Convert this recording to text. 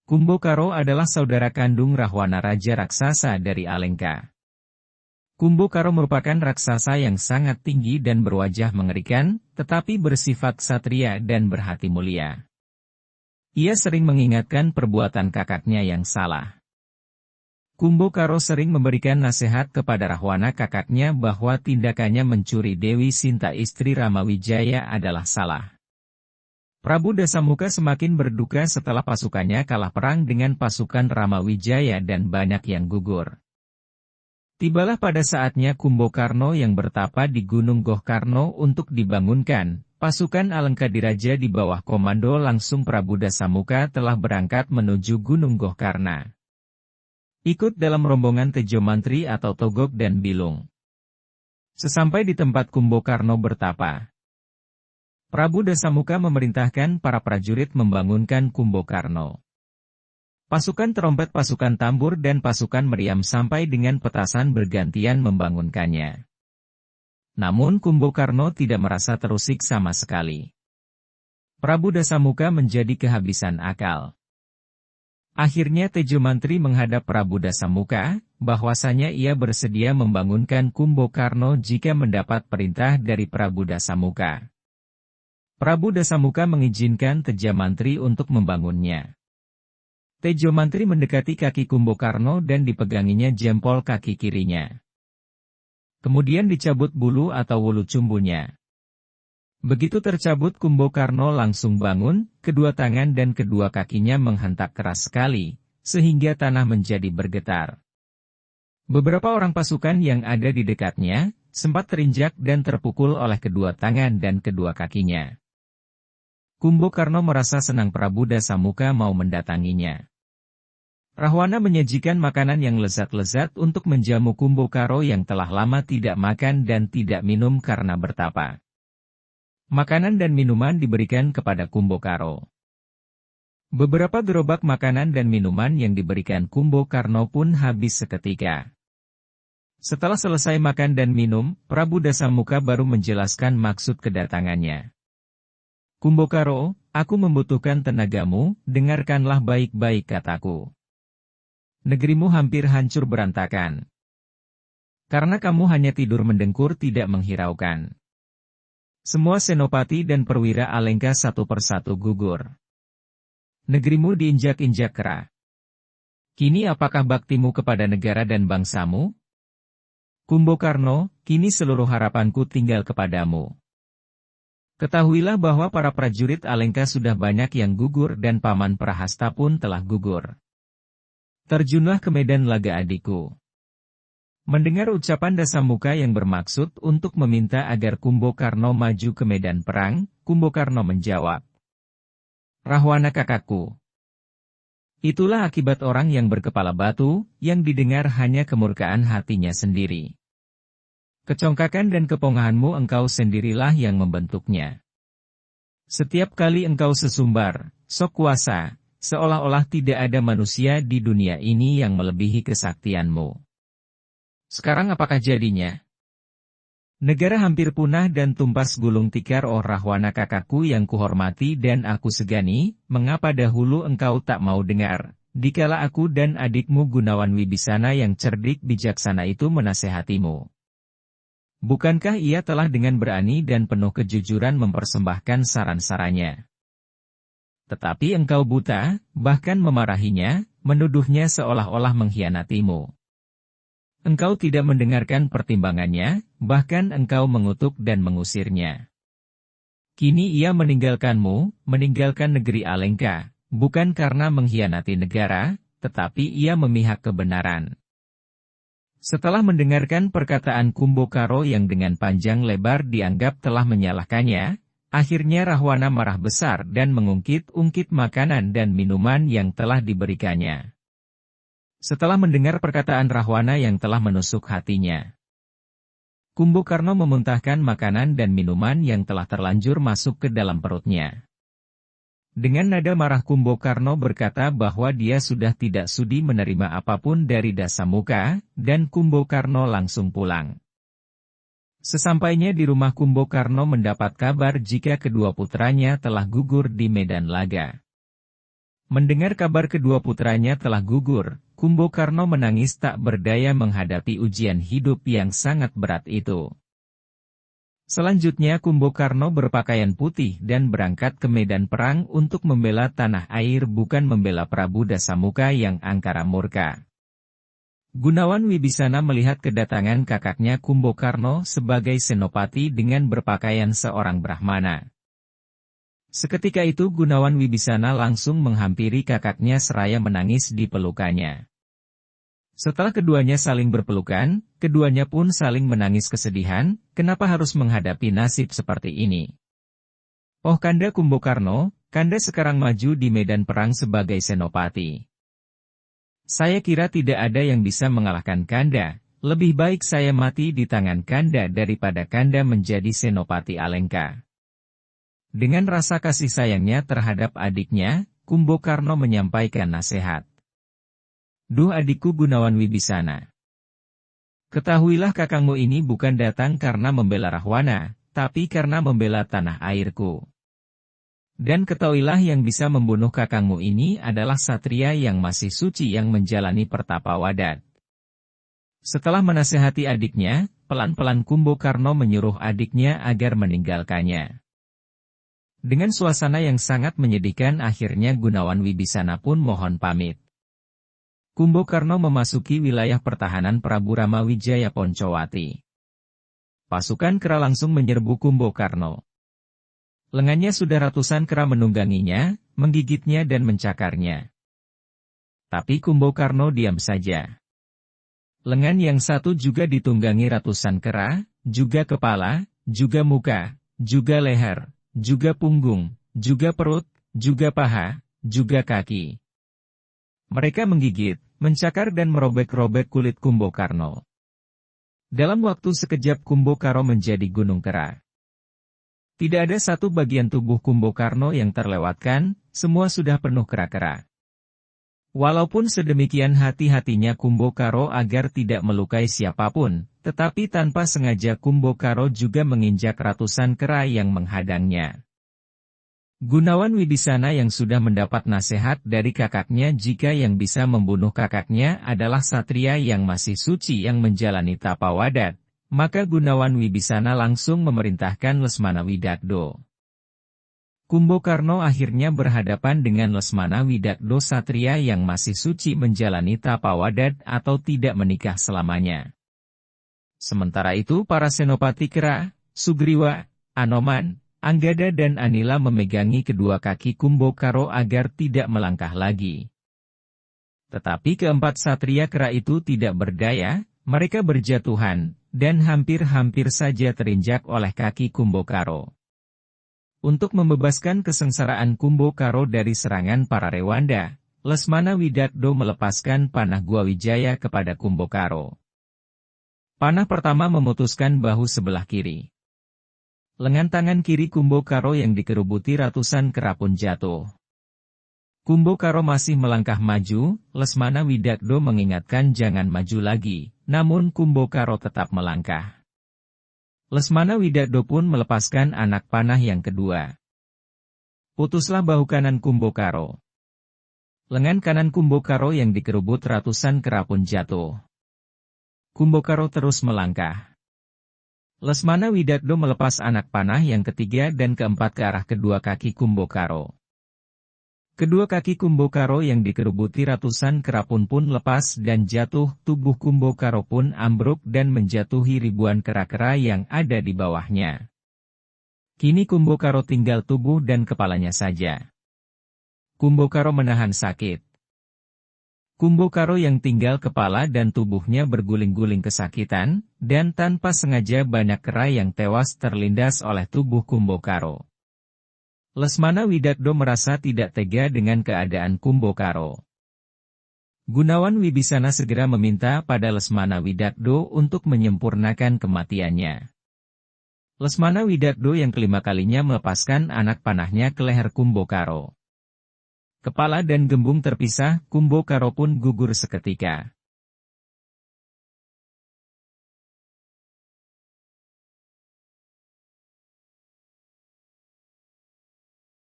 Kumbhakara adalah saudara kandung Rahwana Raja Raksasa dari Alengka. Kumbhakara merupakan raksasa yang sangat tinggi dan berwajah mengerikan, tetapi bersifat ksatria dan berhati mulia. Ia sering mengingatkan perbuatan kakaknya yang salah. Kumbhakara sering memberikan nasihat kepada Rahwana kakaknya bahwa tindakannya mencuri Dewi Sinta istri Ramawijaya adalah salah. Prabu Dasamuka semakin berduka setelah pasukannya kalah perang dengan pasukan Ramawijaya dan banyak yang gugur. Tibalah pada saatnya Kumbhakarna yang bertapa di Gunung Gohkarna untuk dibangunkan. Pasukan Alengkadiraja di bawah komando langsung Prabu Dasamuka telah berangkat menuju Gunung Gohkarna. Ikut dalam rombongan Tejo Mantri atau Togog dan Bilung. Sesampai di tempat Kumbhakarna bertapa, Prabu Dasamuka memerintahkan para prajurit membangunkan Kumbhakarna. Pasukan terompet, pasukan tambur dan pasukan meriam sampai dengan petasan bergantian membangunkannya. Namun Kumbhakarna tidak merasa terusik sama sekali. Prabu Dasamuka menjadi kehabisan akal. Akhirnya Tejo Mantri menghadap Prabu Dasamuka, bahwasanya ia bersedia membangunkan Kumbhakarna jika mendapat perintah dari Prabu Dasamuka. Prabu Dasamuka mengizinkan Tejo Mantri untuk membangunnya. Tejo Mantri mendekati kaki Kumbhakarna dan dipeganginya jempol kaki kirinya. Kemudian dicabut bulu atau wulu cumbunya. Begitu tercabut Kumbhakarna langsung bangun, kedua tangan dan kedua kakinya menghentak keras sekali, sehingga tanah menjadi bergetar. Beberapa orang pasukan yang ada di dekatnya, sempat terinjak dan terpukul oleh kedua tangan dan kedua kakinya. Kumbhakarna merasa senang Prabu Dasamuka mau mendatanginya. Rahwana menyajikan makanan yang lezat-lezat untuk menjamu Kumbhakarna yang telah lama tidak makan dan tidak minum karena bertapa. Makanan dan minuman diberikan kepada Kumbhakarna. Beberapa gerobak makanan dan minuman yang diberikan Kumbhakarna pun habis seketika. Setelah selesai makan dan minum, Prabu Dasamuka baru menjelaskan maksud kedatangannya. Kumbhakarna, aku membutuhkan tenagamu, dengarkanlah baik-baik kataku. Negerimu hampir hancur berantakan. Karena kamu hanya tidur mendengkur tidak menghiraukan. Semua senopati dan perwira Alengka satu persatu gugur. Negerimu diinjak-injak kera. Kini apakah baktimu kepada negara dan bangsamu? Kumbhakarna, kini seluruh harapanku tinggal kepadamu. Ketahuilah bahwa para prajurit Alengka sudah banyak yang gugur dan Paman Prahasta pun telah gugur. Terjunlah ke medan laga adikku. Mendengar ucapan Dasamuka yang bermaksud untuk meminta agar Kumbhakarna maju ke medan perang, Kumbhakarna menjawab, Rahwana kakakku. Itulah akibat orang yang berkepala batu, yang didengar hanya kemurkaan hatinya sendiri. Kecongkakan dan kepongahanmu engkau sendirilah yang membentuknya. Setiap kali engkau sesumbar, sok kuasa, seolah-olah tidak ada manusia di dunia ini yang melebihi kesaktianmu. Sekarang apakah jadinya? Negara hampir punah dan tumpas gulung tikar Rahwana kakakku yang kuhormati dan aku segani, mengapa dahulu engkau tak mau dengar, dikala aku dan adikmu Gunawan Wibisana yang cerdik bijaksana itu menasehatimu. Bukankah ia telah dengan berani dan penuh kejujuran mempersembahkan saran-sarannya? Tetapi engkau buta, bahkan memarahinya, menuduhnya seolah-olah mengkhianatimu. Engkau tidak mendengarkan pertimbangannya, bahkan engkau mengutuk dan mengusirnya. Kini ia meninggalkanmu, meninggalkan negeri Alengka, bukan karena mengkhianati negara, tetapi ia memihak kebenaran. Setelah mendengarkan perkataan Kumbhakarna yang dengan panjang lebar dianggap telah menyalahkannya, akhirnya Rahwana marah besar dan mengungkit-ungkit makanan dan minuman yang telah diberikannya. Setelah mendengar perkataan Rahwana yang telah menusuk hatinya, Kumbhakarna memuntahkan makanan dan minuman yang telah terlanjur masuk ke dalam perutnya. Dengan nada marah Kumbhakarna berkata bahwa dia sudah tidak sudi menerima apapun dari Dasamuka, dan Kumbhakarna langsung pulang. Sesampainya di rumah Kumbhakarna mendapat kabar jika kedua putranya telah gugur di medan laga. Mendengar kabar kedua putranya telah gugur, Kumbokarno menangis tak berdaya menghadapi ujian hidup yang sangat berat itu. Selanjutnya Kumbokarno berpakaian putih dan berangkat ke medan perang untuk membela tanah air, bukan membela Prabu Dasamuka yang angkara murka. Gunawan Wibisana melihat kedatangan kakaknya Kumbokarno sebagai senopati dengan berpakaian seorang brahmana. Seketika itu Gunawan Wibisana langsung menghampiri kakaknya seraya menangis di pelukannya. Setelah keduanya saling berpelukan, keduanya pun saling menangis kesedihan, kenapa harus menghadapi nasib seperti ini. Oh Kanda Kumbokarno, Kanda sekarang maju di medan perang sebagai senopati. Saya kira tidak ada yang bisa mengalahkan Kanda, lebih baik saya mati di tangan Kanda daripada Kanda menjadi senopati Alengka. Dengan rasa kasih sayangnya terhadap adiknya, Kumbokarno menyampaikan nasihat. Duh adikku Gunawan Wibisana. Ketahuilah kakangmu ini bukan datang karena membela Rahwana, tapi karena membela tanah airku. Dan ketahuilah yang bisa membunuh kakangmu ini adalah satria yang masih suci yang menjalani pertapa wadat. Setelah menasihati adiknya, pelan-pelan Kumbokarno menyuruh adiknya agar meninggalkannya. Dengan suasana yang sangat menyedihkan akhirnya Gunawan Wibisana pun mohon pamit. Kumbokarno memasuki wilayah pertahanan Prabu Ramawijaya Poncowati. Pasukan kera langsung menyerbu Kumbokarno. Lengannya sudah ratusan kera menungganginya, menggigitnya dan mencakarnya. Tapi Kumbokarno diam saja. Lengan yang satu juga ditunggangi ratusan kera, juga kepala, juga muka, juga leher, juga punggung, juga perut, juga paha, juga kaki. Mereka menggigit, mencakar dan merobek-robek kulit Kumbokarno. Dalam waktu sekejap Kumbokarno menjadi gunung kera. Tidak ada satu bagian tubuh Kumbokarno yang terlewatkan, semua sudah penuh kera-kera. Walaupun sedemikian hati-hatinya Kumbokarno agar tidak melukai siapapun, tetapi tanpa sengaja Kumbokarno juga menginjak ratusan kera yang menghadangnya. Gunawan Wibisana yang sudah mendapat nasihat dari kakaknya jika yang bisa membunuh kakaknya adalah satria yang masih suci yang menjalani tapa wadat, maka Gunawan Wibisana langsung memerintahkan Lesmana Widakdo. Kumbokarno akhirnya berhadapan dengan Lesmana Widakdo satria yang masih suci menjalani tapa wadat atau tidak menikah selamanya. Sementara itu para senopati kera, Sugriwa, Anoman, Anggada dan Anila memegangi kedua kaki Kumbokarno agar tidak melangkah lagi. Tetapi keempat satria kera itu tidak berdaya, mereka berjatuhan, dan hampir-hampir saja terinjak oleh kaki Kumbokarno. Untuk membebaskan kesengsaraan Kumbokarno dari serangan para Rewanda, Lesmana Widakdo melepaskan panah Gwawijaya kepada Kumbokarno. Panah pertama memutuskan bahu sebelah kiri. Lengan tangan kiri Kumbokarno yang dikerubuti ratusan kera pun jatuh. Kumbokarno masih melangkah maju, Lesmana Widakdo mengingatkan jangan maju lagi, namun Kumbokarno tetap melangkah. Lesmana Widakdo pun melepaskan anak panah yang kedua. Putuslah bahu kanan Kumbokarno. Lengan kanan Kumbokarno yang dikerubut ratusan kera pun jatuh. Kumbokarno terus melangkah. Lesmana Widakdo melepas anak panah yang ketiga dan keempat ke arah kedua kaki Kumbokarno. Kedua kaki Kumbokarno yang dikerubuti ratusan kera pun lepas dan jatuh, tubuh Kumbokarno pun ambruk dan menjatuhi ribuan kera-kera yang ada di bawahnya. Kini Kumbokarno tinggal tubuh dan kepalanya saja. Kumbokarno menahan sakit. Kumbokarno yang tinggal kepala dan tubuhnya berguling-guling kesakitan, dan tanpa sengaja banyak kera yang tewas terlindas oleh tubuh Kumbokarno. Lesmana Widakdo merasa tidak tega dengan keadaan Kumbokarno. Gunawan Wibisana segera meminta pada Lesmana Widakdo untuk menyempurnakan kematiannya. Lesmana Widakdo yang kelima kalinya melepaskan anak panahnya ke leher Kumbokarno. Kepala dan gembung terpisah, Kumbokarno pun gugur seketika.